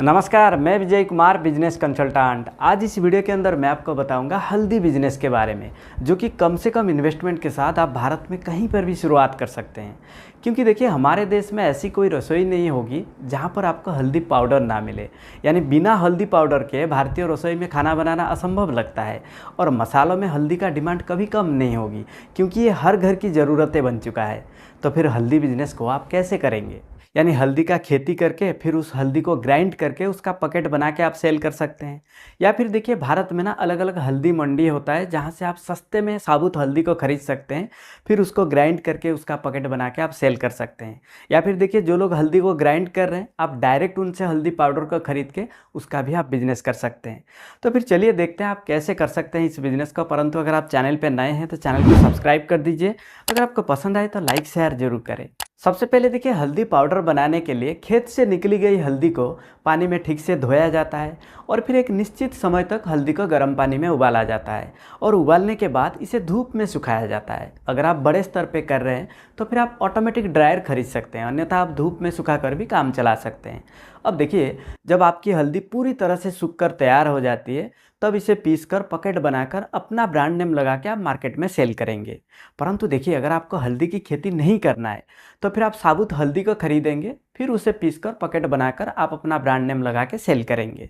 नमस्कार, मैं Vijay Kumar, business consultant. आज इस वीडियो के अंदर मैं आपको बताऊंगा हल्दी बिजनेस के बारे में, जो कि कम से कम इन्वेस्टमेंट के साथ आप भारत में कहीं पर भी शुरुआत कर सकते हैं। क्योंकि देखिए, हमारे देश में ऐसी कोई रसोई नहीं होगी जहां पर आपको हल्दी पाउडर ना मिले। यानी बिना हल्दी पाउडर के भारतीय रसोई में खाना बनाना असंभव लगता है। और मसालों में हल्दी का डिमांड कभी कम नहीं होगी, क्योंकि ये हर घर की ज़रूरतें बन चुका है। तो फिर हल्दी बिजनेस को आप कैसे करेंगे? यानी हल्दी का खेती करके फिर उस हल्दी को ग्राइंड करके उसका पैकेट बना के आप सेल कर सकते हैं। या फिर देखिए, भारत में ना अलग अलग हल्दी मंडी होता है जहाँ से आप सस्ते में साबुत हल्दी को खरीद सकते हैं, फिर उसको ग्राइंड करके उसका पैकेट बना के आप सेल कर सकते हैं। या फिर देखिए, जो लोग हल्दी को ग्राइंड कर रहे हैं, आप डायरेक्ट उनसे हल्दी पाउडर को खरीद के उसका भी आप बिजनेस कर सकते हैं। तो फिर चलिए देखते हैं आप कैसे कर सकते हैं इस बिजनेस को। परंतु अगर आप चैनल पर नए हैं तो चैनल को सब्सक्राइब कर दीजिए। अगर आपको पसंद आए तो लाइक शेयर जरूर करें। सबसे पहले देखिए, हल्दी पाउडर बनाने के लिए खेत से निकली गई हल्दी को पानी में ठीक से धोया जाता है और फिर एक निश्चित समय तक हल्दी को गर्म पानी में उबाला जाता है और उबालने के बाद इसे धूप में सुखाया जाता है। अगर आप बड़े स्तर पे कर रहे हैं तो फिर आप ऑटोमेटिक ड्रायर खरीद सकते हैं, अन्यथा आप धूप में सुखाकर भी काम चला सकते हैं। अब देखिए, जब आपकी हल्दी पूरी तरह से सूखकर तैयार हो जाती है, तब इसे पीसकर पैकेट बनाकर अपना ब्रांड नेम लगा के आप मार्केट में सेल करेंगे। परंतु देखिए, अगर आपको हल्दी की खेती नहीं करना है तो फिर आप साबुत हल्दी को खरीदेंगे, फिर उसे पीसकर पैकेट बनाकर आप अपना ब्रांड नेम लगा के सेल करेंगे।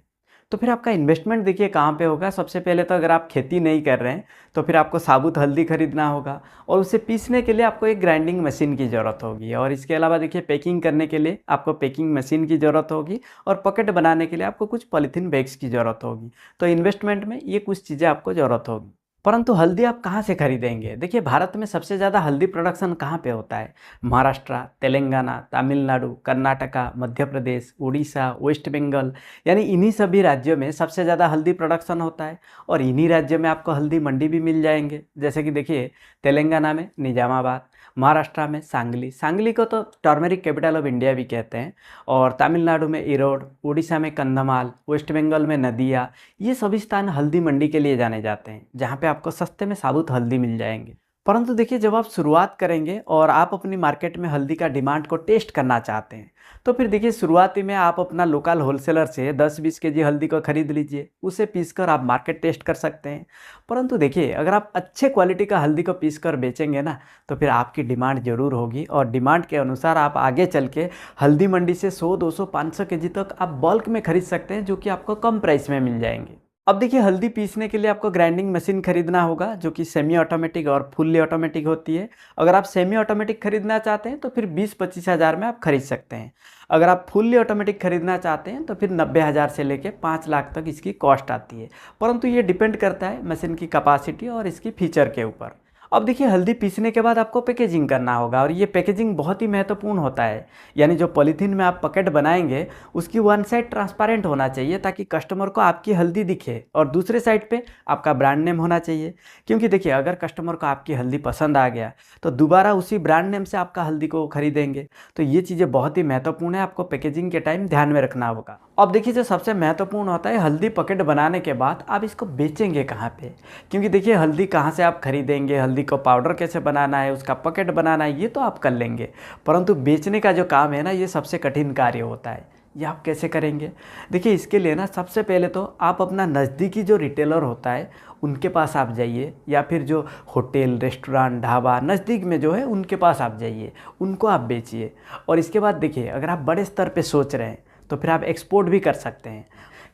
तो फिर आपका इन्वेस्टमेंट देखिए कहाँ पे होगा। सबसे पहले तो अगर आप खेती नहीं कर रहे हैं तो फिर आपको साबुत हल्दी खरीदना होगा और उसे पीसने के लिए आपको एक ग्राइंडिंग मशीन की ज़रूरत होगी। और इसके अलावा देखिए, पैकिंग करने के लिए आपको पैकिंग मशीन की ज़रूरत होगी और पैकेट बनाने के लिए आपको कुछ पॉलीथीन बैग्स की ज़रूरत होगी। तो इन्वेस्टमेंट में ये कुछ चीज़ें आपको ज़रूरत होगी। परंतु हल्दी आप कहाँ से खरीदेंगे? देखिए, भारत में सबसे ज़्यादा हल्दी प्रोडक्शन कहाँ पे होता है? महाराष्ट्र, तेलंगाना, तमिलनाडु, कर्नाटका, मध्य प्रदेश, उड़ीसा, वेस्ट बंगाल, यानी इन्हीं सभी राज्यों में सबसे ज़्यादा हल्दी प्रोडक्शन होता है। और इन्हीं राज्यों में आपको हल्दी मंडी भी मिल जाएंगे। जैसे कि देखिए, तेलंगाना में निजामाबाद, महाराष्ट्र में सांगली, सांगली को तो टर्मरिक कैपिटल ऑफ इंडिया भी कहते हैं, और तमिलनाडु में ईरोड, उड़ीसा में कंधमाल, वेस्ट बंगाल में नदिया, ये सभी स्थान हल्दी मंडी के लिए जाने जाते हैं, जहाँ पे आपको सस्ते में साबुत हल्दी मिल जाएंगे। परंतु देखिए, जब आप शुरुआत करेंगे और आप अपनी मार्केट में हल्दी का डिमांड को टेस्ट करना चाहते हैं, तो फिर देखिए, शुरुआती में आप अपना लोकल होलसेलर से 10-20 केजी हल्दी को खरीद लीजिए, उसे पीसकर आप मार्केट टेस्ट कर सकते हैं। परंतु देखिए, अगर आप अच्छे क्वालिटी का हल्दी को पीसकर बेचेंगे ना, तो फिर आपकी डिमांड ज़रूर होगी और डिमांड के अनुसार आप आगे चल के हल्दी मंडी से 100, 200, 500 केजी तक आप बल्क में खरीद सकते हैं, जो कि आपको कम प्राइस में मिल जाएंगे। अब देखिए, हल्दी पीसने के लिए आपको ग्राइंडिंग मशीन खरीदना होगा, जो कि सेमी ऑटोमेटिक और फुल्ली ऑटोमेटिक होती है। अगर आप सेमी ऑटोमेटिक खरीदना चाहते हैं तो फिर 20-25 हज़ार में आप खरीद सकते हैं। अगर आप फुल्ली ऑटोमेटिक खरीदना चाहते हैं तो फिर 90 हज़ार से लेके 5 लाख तक इसकी कॉस्ट आती है। परंतु ये डिपेंड करता है मशीन की कैपेसिटी और इसकी फीचर के ऊपर। अब देखिए, हल्दी पीसने के बाद आपको पैकेजिंग करना होगा और ये पैकेजिंग बहुत ही महत्वपूर्ण होता है। यानी जो पॉलीथीन में आप पैकेट बनाएंगे, उसकी वन साइड ट्रांसपेरेंट होना चाहिए, ताकि कस्टमर को आपकी हल्दी दिखे, और दूसरे साइड पे आपका ब्रांड नेम होना चाहिए। क्योंकि देखिए, अगर कस्टमर को आपकी हल्दी पसंद आ गया तो दोबारा उसी ब्रांड नेम से आपका हल्दी को खरीदेंगे। तो ये चीज़ें बहुत ही महत्वपूर्ण है, आपको पैकेजिंग के टाइम ध्यान में रखना होगा। अब देखिए, जो सबसे महत्वपूर्ण होता है, हल्दी पैकेट बनाने के बाद आप इसको बेचेंगे कहाँ पे? क्योंकि देखिए, हल्दी कहाँ से आप खरीदेंगे, हल्दी को पाउडर कैसे बनाना है, उसका पैकेट बनाना है, ये तो आप कर लेंगे। परंतु बेचने का जो काम है ना, ये सबसे कठिन कार्य होता है। ये आप कैसे करेंगे? देखिए, इसके लिए ना सबसे पहले तो आप अपना नज़दीकी जो रिटेलर होता है उनके पास आप जाइए, या फिर जो होटल, रेस्टोरेंट, ढाबा नज़दीक में जो है उनके पास आप जाइए, उनको आप बेचिए। और इसके बाद देखिए, अगर आप बड़े स्तर पे सोच रहे हैं तो फिर आप एक्सपोर्ट भी कर सकते हैं।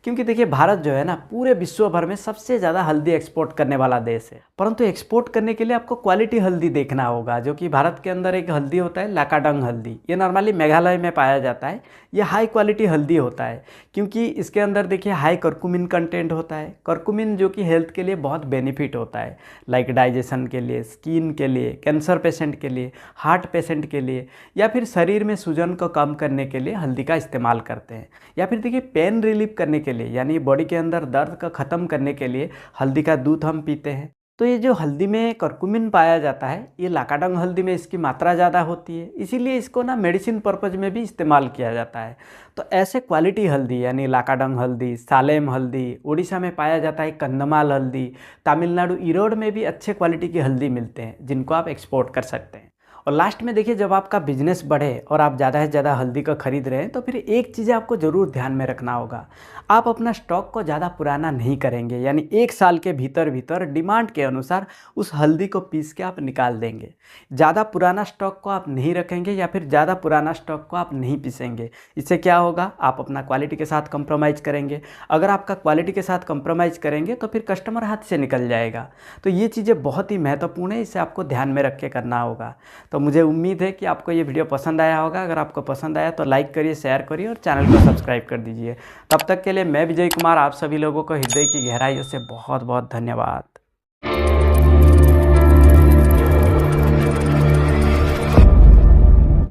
क्योंकि देखिए, भारत जो है ना, पूरे विश्व भर में सबसे ज़्यादा हल्दी एक्सपोर्ट करने वाला देश है। परंतु एक्सपोर्ट करने के लिए आपको क्वालिटी हल्दी देखना होगा, जो कि भारत के अंदर एक हल्दी होता है लाकाडंग हल्दी। ये नॉर्मली मेघालय में पाया जाता है। ये हाई क्वालिटी हल्दी होता है, क्योंकि इसके अंदर देखिए हाई करकुमिन कंटेंट होता है। करकुमिन जो कि हेल्थ के लिए बहुत बेनिफिट होता है, लाइक डाइजेशन के लिए, स्किन के लिए, कैंसर पेशेंट के लिए, हार्ट पेशेंट के लिए, या फिर शरीर में सूजन को कम करने के लिए हल्दी का इस्तेमाल करते हैं। या फिर देखिए, पेन रिलीफ करने के लिए, यानी बॉडी के अंदर दर्द का ख़त्म करने के लिए हल्दी का दूध हम पीते हैं। तो ये जो हल्दी में करकुमिन पाया जाता है, ये लाकाडंग हल्दी में इसकी मात्रा ज़्यादा होती है, इसीलिए इसको ना मेडिसिन पर्पज़ में भी इस्तेमाल किया जाता है। तो ऐसे क्वालिटी हल्दी, यानी लाकाडंग हल्दी, सालेम हल्दी, उड़ीसा में पाया जाता है कंधमाल हल्दी, तमिलनाडु ईरोड में भी अच्छे क्वालिटी की हल्दी मिलते हैं, जिनको आप एक्सपोर्ट कर सकते हैं। और लास्ट में देखिए जब आपका बिजनेस बढ़े और आप ज़्यादा से ज़्यादा हल्दी का खरीद रहे हैं तो फिर एक चीज़ आपको ज़रूर ध्यान में रखना होगा। आप अपना स्टॉक को ज़्यादा पुराना नहीं करेंगे, यानी 1 साल के भीतर भीतर डिमांड के अनुसार उस हल्दी को पीस के आप निकाल देंगे। ज़्यादा पुराना स्टॉक को आप नहीं रखेंगे या फिर ज़्यादा पुराना स्टॉक को आप नहीं पीसेंगे। इससे क्या होगा, आप अपना क्वालिटी के साथ कंप्रोमाइज़ करेंगे। अगर आपका क्वालिटी के साथ कंप्रोमाइज़ करेंगे तो फिर कस्टमर हाथ से निकल जाएगा। तो ये चीज़ें बहुत ही महत्वपूर्ण है, इसे आपको ध्यान में रख के करना होगा। तो मुझे उम्मीद है कि आपको ये वीडियो पसंद आया होगा। अगर आपको पसंद आया तो लाइक करिए, शेयर करिए और चैनल को सब्सक्राइब कर दीजिए। तब तक के लिए मैं विजय कुमार आप सभी लोगों को हृदय की गहराइयों से बहुत बहुत धन्यवाद।